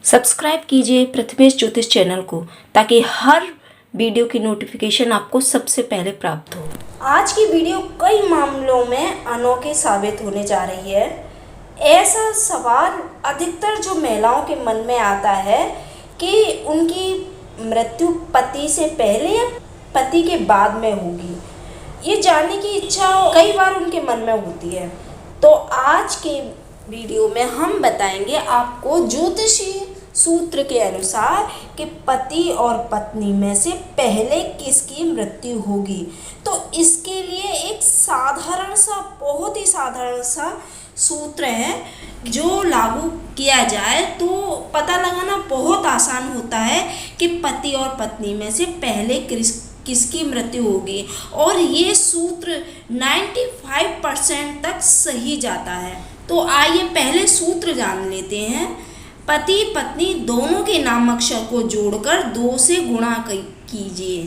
Subscribe कीजिए प्रथमेश ज्योतिष channel को ताकि हर वीडियो की नोटिफिकेशन आपको सबसे पहले प्राप्त हो। आज की वीडियो कई मामलों में अनोखी साबित होने जा रही है। ऐसा सवाल अधिकतर जो महिलाओं के मन में आता है कि उनकी मृत्यु पति से पहले या पति के बाद में होगी, ये जानने की इच्छा कई बार उनके मन में होती है। तो आज के वीडियो में हम बताएंगे आपको ज्योतिषीय सूत्र के अनुसार कि पति और पत्नी में से पहले किसकी मृत्यु होगी। तो इसके लिए एक साधारण सा, बहुत ही साधारण सा सूत्र है जो लागू किया जाए तो पता लगाना बहुत आसान होता है कि पति और पत्नी में से पहले किसकी मृत्यु होगी। और ये सूत्र 95% तक सही जाता है। तो आइए पहले सूत्र जान लेते हैं। पति पत्नी दोनों के नाम अक्षर को जोड़कर 2 से गुणा कीजिए।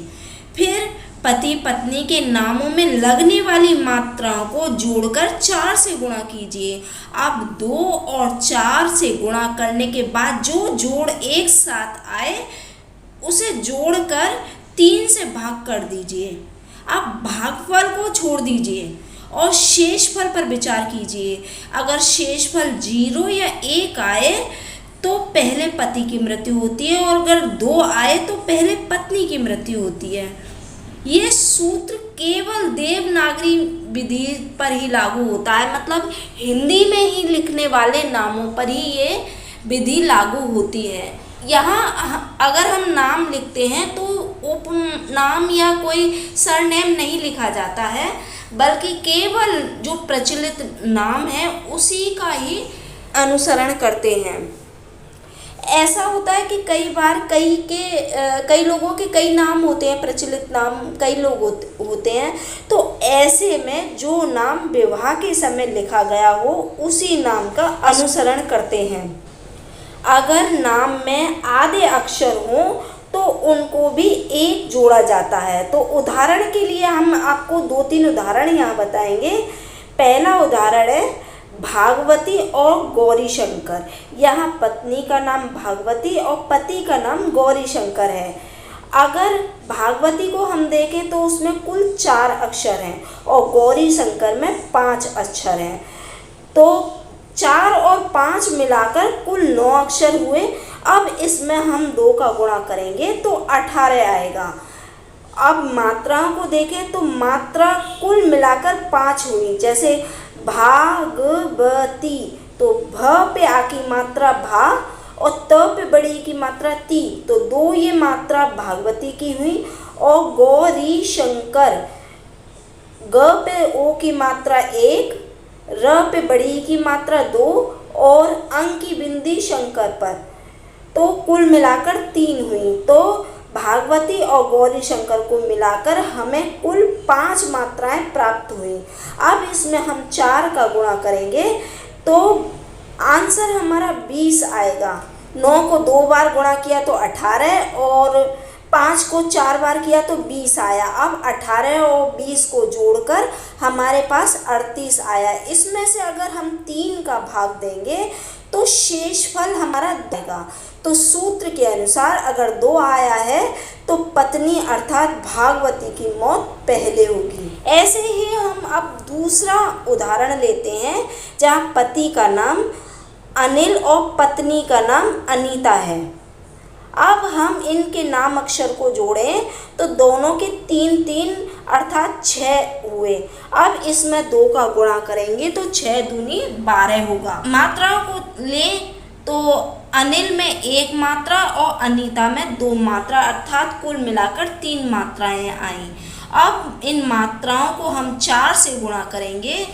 फिर पति पत्नी के नामों में लगने वाली मात्राओं को जोड़कर 4 से गुणा कीजिए। अब 2 और 4 से गुणा करने के बाद जो जोड़ एक साथ आए उसे जोड़कर 3 से भाग कर दीजिए। अब भागफल को छोड़ दीजिए और शेषफल पर विचार कीजिए। अगर शेषफल 0 या 1 आए तो पहले पति की मृत्यु होती है और अगर 2 आए तो पहले पत्नी की मृत्यु होती है। ये सूत्र केवल देवनागरी विधि पर ही लागू होता है, मतलब हिंदी में ही लिखने वाले नामों पर ही ये विधि लागू होती है। यहाँ अगर हम नाम लिखते हैं तो उपनाम या कोई सरनेम नहीं लिखा जाता है, बल्कि केवल जो प्रचलित नाम है उसी का ही अनुसरण करते हैं। ऐसा होता है कि कई बार कई लोगों के कई नाम होते हैं, प्रचलित नाम कई लोग होते हैं। तो ऐसे में जो नाम विवाह के समय लिखा गया हो उसी नाम का अनुसरण करते हैं। अगर नाम में आधे अक्षर हो तो उनको भी एक जोड़ा जाता है। तो उदाहरण के लिए हम आपको 2-3 उदाहरण यहाँ बताएंगे। पहला उदाहरण है भागवती और गौरी शंकर। यहाँ पत्नी का नाम भागवती और पति का नाम गौरी शंकर है। अगर भागवती को हम देखें तो उसमें कुल 4 अक्षर हैं और गौरी शंकर में 5 अक्षर हैं। तो 4 और 5 मिलाकर कुल 9 अक्षर हुए। अब इसमें हम 2 का गुणा करेंगे तो 18 आएगा। अब मात्राओं को देखें तो मात्रा कुल मिलाकर 5 हुई। जैसे भागवती, तो भ पे आ की मात्रा भा और त पे बड़ी की मात्रा ती, तो 2 ये मात्रा भागवती की हुई। और गौरी शंकर, ग पे ओ की मात्रा 1, र पे बड़ी की मात्रा 2 और अंक की बिंदी शंकर पर, तो कुल मिलाकर 3 हुई। तो भागवती और गौरी शंकर को मिलाकर हमें कुल 5 मात्राएं प्राप्त हुई। अब इसमें हम 4 का गुणा करेंगे तो आंसर हमारा 20 आएगा। 9 को 2 बार गुणा किया तो 18 और 5 को 4 बार किया तो 20 आया। अब 18 और 20 को जोड़कर हमारे पास 38 आया। इसमें से अगर हम 3 का भाग देंगे तो शेषफल हमारा देगा। तो सूत्र के अनुसार अगर 2 आया है तो पत्नी अर्थात भागवती की मौत पहले होगी। ऐसे ही हम अब दूसरा उदाहरण लेते हैं जहाँ पति का नाम अनिल और पत्नी का नाम अनीता है। अब हम इनके नाम अक्षर को जोड़ें तो दोनों के 3-3 अर्थात 6 हुए। अब इसमें 2 का गुणा करेंगे तो 6 दूनी 12 होगा। मात्राओं को लें तो अनिल में 1 मात्रा और अनीता में 2 मात्रा अर्थात कुल मिलाकर 3 मात्राएं आई। अब इन मात्राओं को हम 4 से गुणा करेंगे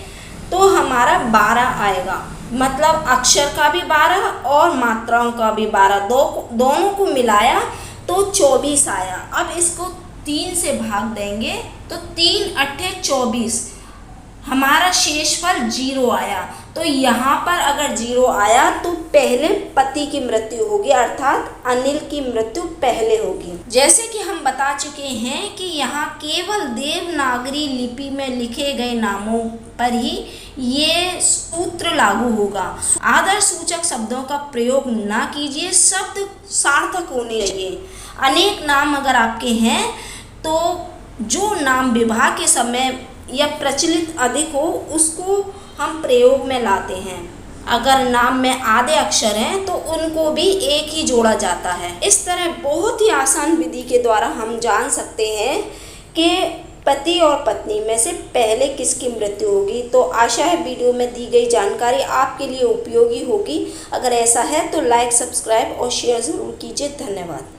तो हमारा 12 आएगा, मतलब अक्षर का भी 12 और मात्राओं का भी 12, दोनों को मिलाया तो 24 आया। अब इसको 3 से भाग देंगे तो 3 अट्ठे 24, हमारा शेषफल 0 आया। तो यहाँ पर अगर 0 आया तो पहले पति की मृत्यु होगी, अर्थात अनिल की मृत्यु पहले होगी। जैसे कि हम बता चुके हैं कि यहाँ केवल देवनागरी लिपि में लिखे गए नामों पर ही ये सूत्र लागू होगा। आदर सूचक शब्दों का प्रयोग ना कीजिए, शब्द सार्थक होने चाहिए। अनेक नाम अगर आपके हैं तो जो नाम विवाह के समय या प्रचलित अधिक हो उसको हम प्रयोग में लाते हैं। अगर नाम में आधे अक्षर हैं तो उनको भी एक ही जोड़ा जाता है। इस तरह बहुत ही आसान विधि के द्वारा हम जान सकते हैं कि पति और पत्नी में से पहले किसकी मृत्यु होगी। तो आशा है वीडियो में दी गई जानकारी आपके लिए उपयोगी होगी। अगर ऐसा है तो लाइक, सब्सक्राइब और शेयर ज़रूर कीजिए। धन्यवाद।